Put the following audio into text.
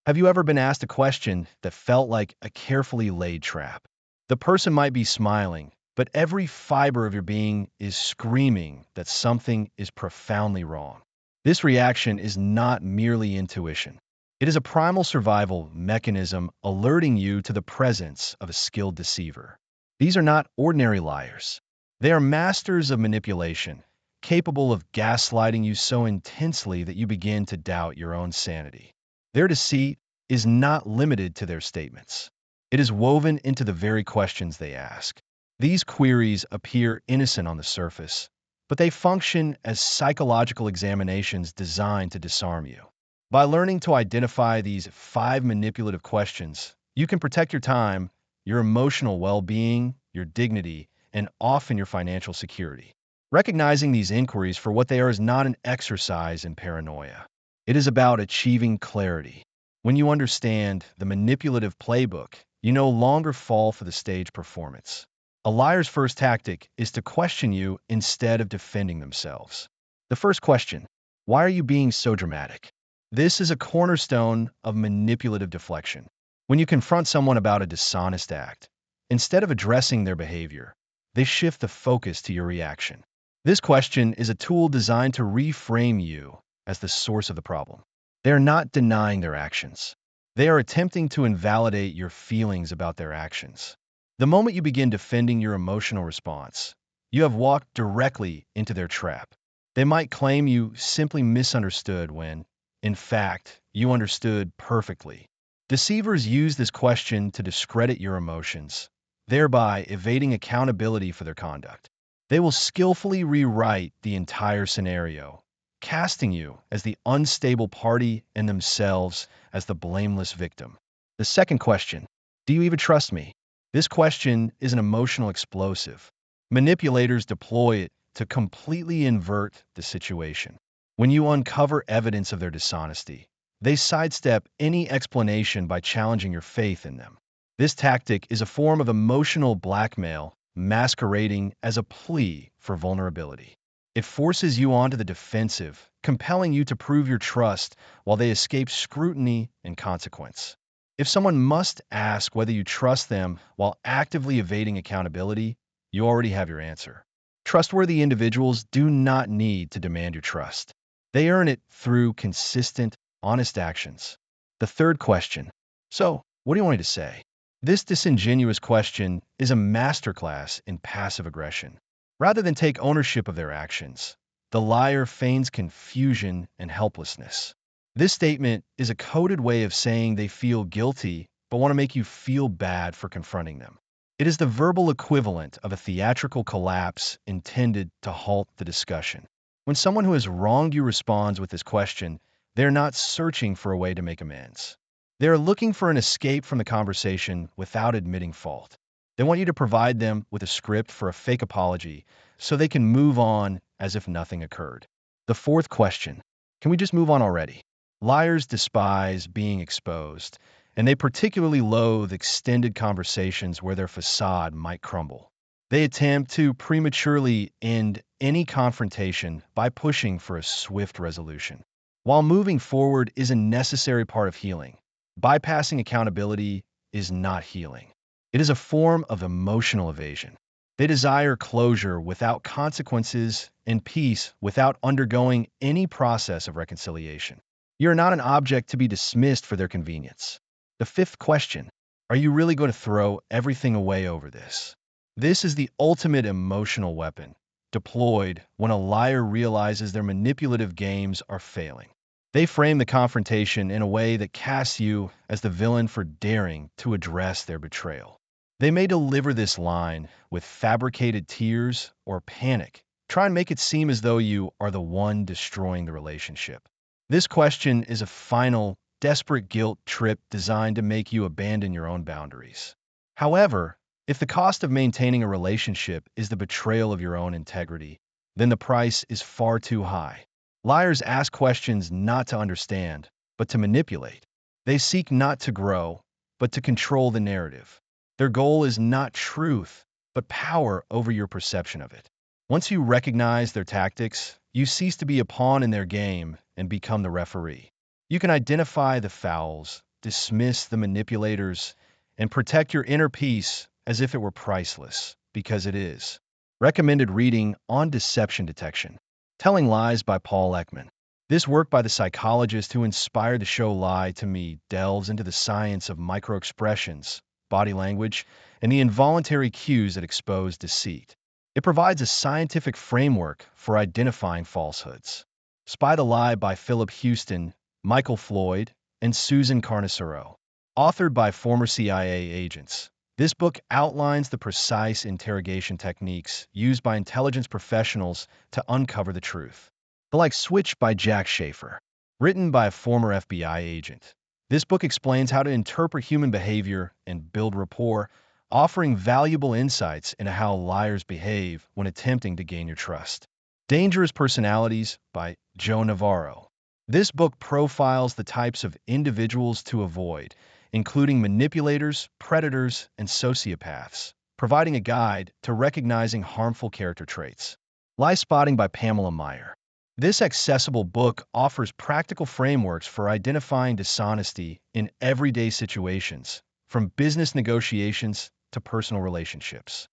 Have you ever been asked a question that felt like a carefully laid trap? The person might be smiling, but every fiber of your being is screaming that something is profoundly wrong. This reaction is not merely intuition. It is a primal survival mechanism alerting you to the presence of a skilled deceiver. These are not ordinary liars. They are masters of manipulation, capable of gaslighting you so intensely that you begin to doubt your own sanity. Their deceit is not limited to their statements. It is woven into the very questions they ask. These queries appear innocent on the surface, but they function as psychological examinations designed to disarm you. By learning to identify these 5 manipulative questions, you can protect your time, your emotional well-being, your dignity, and often your financial security. Recognizing these inquiries for what they are is not an exercise in paranoia. It is about achieving clarity. When you understand the manipulative playbook, you no longer fall for the stage performance. A liar's first tactic is to question you instead of defending themselves. The first question: why are you being so dramatic? This is a cornerstone of manipulative deflection. When you confront someone about a dishonest act, instead of addressing their behavior, they shift the focus to your reaction. This question is a tool designed to reframe you as the source of the problem. They are not denying their actions. They are attempting to invalidate your feelings about their actions. The moment you begin defending your emotional response, you have walked directly into their trap. They might claim you simply misunderstood when, in fact, you understood perfectly. Deceivers use this question to discredit your emotions, thereby evading accountability for their conduct. They will skillfully rewrite the entire scenario, casting you as the unstable party and themselves as the blameless victim. The second question: do you even trust me? This question is an emotional explosive. Manipulators deploy it to completely invert the situation. When you uncover evidence of their dishonesty, they sidestep any explanation by challenging your faith in them. This tactic is a form of emotional blackmail masquerading as a plea for vulnerability. It forces you onto the defensive, compelling you to prove your trust while they escape scrutiny and consequence. If someone must ask whether you trust them while actively evading accountability, you already have your answer. Trustworthy individuals do not need to demand your trust. They earn it through consistent, honest actions. The third question: so, what do you want me to say? This disingenuous question is a masterclass in passive aggression. Rather than take ownership of their actions, the liar feigns confusion and helplessness. This statement is a coded way of saying they feel guilty but want to make you feel bad for confronting them. It is the verbal equivalent of a theatrical collapse intended to halt the discussion. When someone who has wronged you responds with this question, they're not searching for a way to make amends. They're looking for an escape from the conversation without admitting fault. They want you to provide them with a script for a fake apology so they can move on as if nothing occurred. The fourth question: can we just move on already? Liars despise being exposed, and they particularly loathe extended conversations where their facade might crumble. They attempt to prematurely end any confrontation by pushing for a swift resolution. While moving forward is a necessary part of healing, bypassing accountability is not healing. It is a form of emotional evasion. They desire closure without consequences and peace without undergoing any process of reconciliation. You are not an object to be dismissed for their convenience. The fifth question: are you really going to throw everything away over this? This is the ultimate emotional weapon, deployed when a liar realizes their manipulative games are failing. They frame the confrontation in a way that casts you as the villain for daring to address their betrayal. They may deliver this line with fabricated tears or panic, try and make it seem as though you are the one destroying the relationship. This question is a final, desperate guilt trip designed to make you abandon your own boundaries. However, if the cost of maintaining a relationship is the betrayal of your own integrity, then the price is far too high. Liars ask questions not to understand, but to manipulate. They seek not to grow, but to control the narrative. Their goal is not truth, but power over your perception of it. Once you recognize their tactics, you cease to be a pawn in their game and become the referee. You can identify the fouls, dismiss the manipulators, and protect your inner peace as if it were priceless, because it is. Recommended reading on Deception Detection. Telling Lies by Paul Ekman. This work by the psychologist who inspired the show Lie to Me delves into the science of microexpressions, body language, and the involuntary cues that expose deceit. It provides a scientific framework for identifying falsehoods. Spy the Lie by Philip Houston, Michael Floyd, and Susan Carnicero. Authored by former CIA agents. This book outlines the precise interrogation techniques used by intelligence professionals to uncover the truth. The Like Switch by Jack Schaefer. Written by a former FBI agent. This book explains how to interpret human behavior and build rapport, offering valuable insights into how liars behave when attempting to gain your trust. Dangerous Personalities by Joe Navarro. This book profiles the types of individuals to avoid, including manipulators, predators, and sociopaths, providing a guide to recognizing harmful character traits. Lie Spotting by Pamela Meyer. This accessible book offers practical frameworks for identifying dishonesty in everyday situations, from business negotiations to personal relationships.